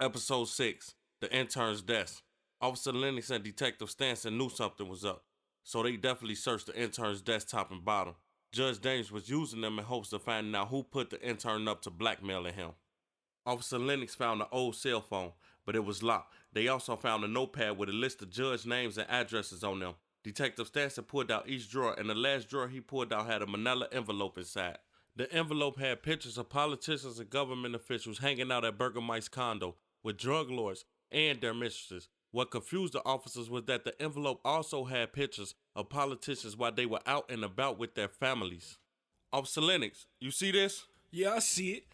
Episode 6, The Intern's Desk. Officer Lenox and Detective Stanson knew something was up, so they definitely searched the intern's desk top and bottom. Judge Daniels was using them in hopes of finding out who put the intern up to blackmailing him. Officer Lenox found an old cell phone, but it was locked. They also found a notepad with a list of judge names and addresses on them. Detective Stanson pulled out each drawer, and the last drawer he pulled out had a manila envelope inside. The envelope had pictures of politicians and government officials hanging out at Burgermeister's condo with drug lords and their mistresses. What confused the officers was that the envelope also had pictures of politicians while they were out and about with their families. Officer Lenox, you see this? Yeah, I see it.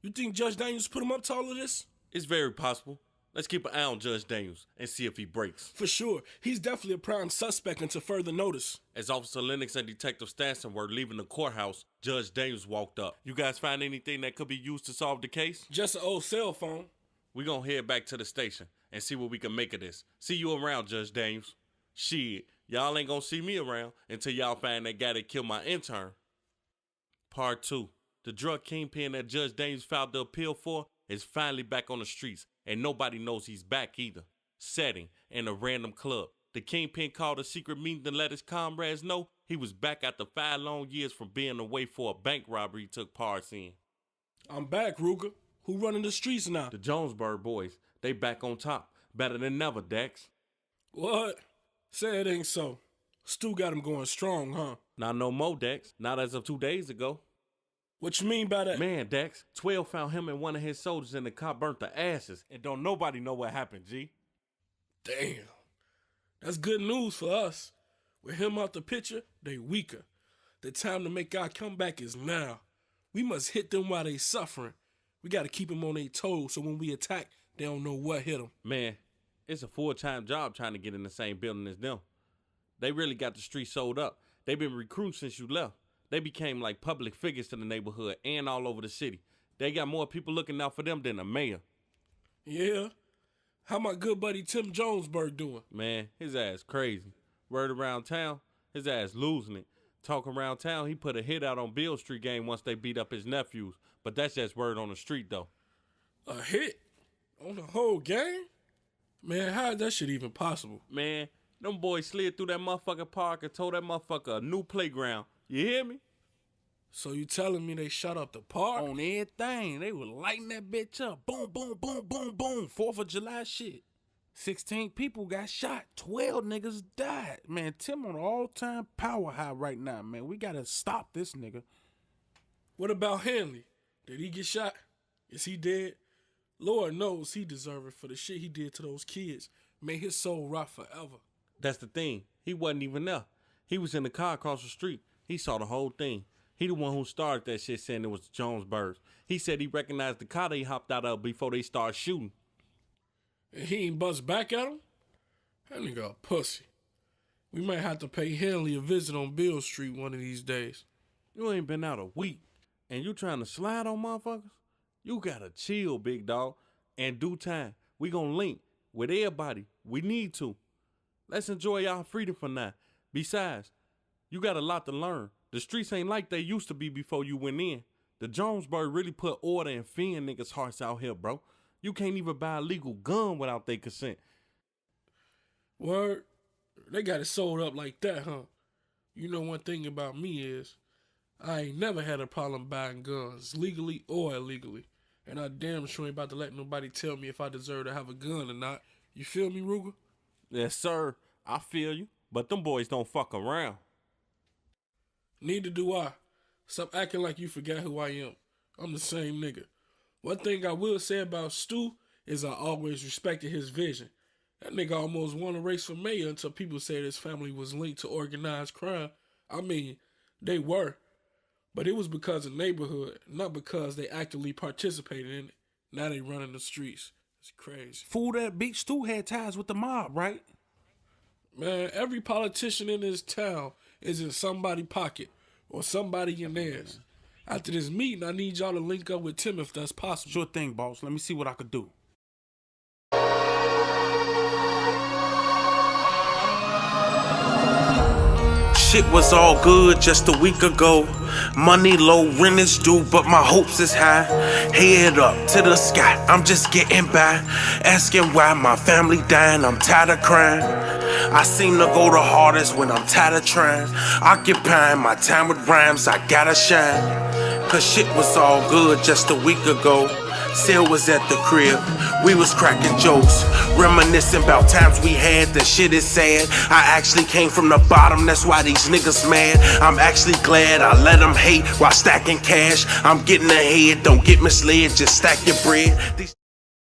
You think Judge Daniels put him up to all of this? It's very possible. Let's keep an eye on Judge Daniels and see if he breaks. For sure. He's definitely a prime suspect until further notice. As Officer Lenox and Detective Stanson were leaving the courthouse, Judge Daniels walked up. You guys find anything that could be used to solve the case? Just an old cell phone. We're gonna head back to the station and see what we can make of this. See you around, Judge Daniels. Shit, y'all ain't gonna see me around until y'all find that guy that killed my intern. Part 2. The drug kingpin that Judge Daniels filed the appeal for is finally back on the streets, and nobody knows he's back either. Setting in a random club. The kingpin called a secret meeting to let his comrades know he was back after 5 long years from being away for a bank robbery he took parts in. I'm back, Ruga. Who running the streets now? The Jonesburg boys, they back on top. Better than never, Dex. What? Say it ain't so. Stu got him going strong, huh? Not no more, Dex. Not as of 2 days ago. What you mean by that? Man, Dex, 12 found him and one of his soldiers in the car burnt to ashes. And don't nobody know what happened, G. Damn. That's good news for us. With him out the picture, they weaker. The time to make our comeback is now. We must hit them while they suffering. We gotta keep them on their toes so when we attack, they don't know what hit them. Man, it's a full-time job trying to get in the same building as them. They really got the street sold up. They've been recruiting since you left. They became like public figures to the neighborhood and all over the city. They got more people looking out for them than the mayor. Yeah? How my good buddy Tim Jonesburg doing? Man, his ass crazy. Word around town, his ass losing it. Talk around town, he put a hit out on Beale Street gang once they beat up his nephews. But that's just word on the street, though. A hit? On the whole gang? Man, how is that shit even possible? Man, them boys slid through that motherfucking park and told that motherfucker a new playground. You hear me? So you telling me they shut up the park? On everything. They were lighting that bitch up. Boom, boom, boom, boom, boom. 4th of July shit. 16 people got shot. 12 niggas died. Man, Tim on an all-time power high right now, man. We gotta stop this nigga. What about Hanley? Did he get shot? Is he dead? Lord knows he deserved it for the shit he did to those kids. May his soul rot forever. That's the thing. He wasn't even there. He was in the car across the street. He saw the whole thing. He the one who started that shit saying it was the Jonesburgs. He said he recognized the car they hopped out of before they started shooting. And he ain't bust back at him? That nigga a pussy. We might have to pay Hanley a visit on Beale Street one of these days. You ain't been out a week, and you trying to slide on motherfuckers? You gotta chill, big dog. And due time, we gonna link with everybody. We need to. Let's enjoy our freedom for now. Besides, you got a lot to learn. The streets ain't like they used to be before you went in. The Jonesburg really put order and fear in niggas' hearts out here, bro. You can't even buy a legal gun without their consent. Word? They got it sold up like that, huh? You know one thing about me is, I ain't never had a problem buying guns, legally or illegally. And I damn sure ain't about to let nobody tell me if I deserve to have a gun or not. You feel me, Ruga? Yes, sir. I feel you. But them boys don't fuck around. Neither do I. Stop acting like you forgot who I am. I'm the same nigga. One thing I will say about Stu is I always respected his vision. That nigga almost won a race for mayor until people said his family was linked to organized crime. I mean, they were. But it was because of neighborhood, not because they actively participated in it. Now they running the streets. It's crazy. Fool, that beat Stu had ties with the mob, right? Man, every politician in this town is in somebody's pocket or somebody in theirs. After this meeting, I need y'all to link up with Tim if that's possible. Sure thing, boss. Let me see what I could do. shit was all good just a week ago. Money low, rent is due, but my hopes is high. Head up to the sky, I'm just getting by. Asking why my family dying, I'm tired of crying. I seem to go the hardest when I'm tired of trying. Occupying my time with rhymes, I gotta shine. Cause shit was all good just a week ago. Sil was at the crib, we was cracking jokes, reminiscing about times we had. The shit is sad, I actually came from the bottom, that's why these niggas mad. I'm actually glad I let them hate while stacking cash. I'm getting ahead, don't get misled, just stack your bread.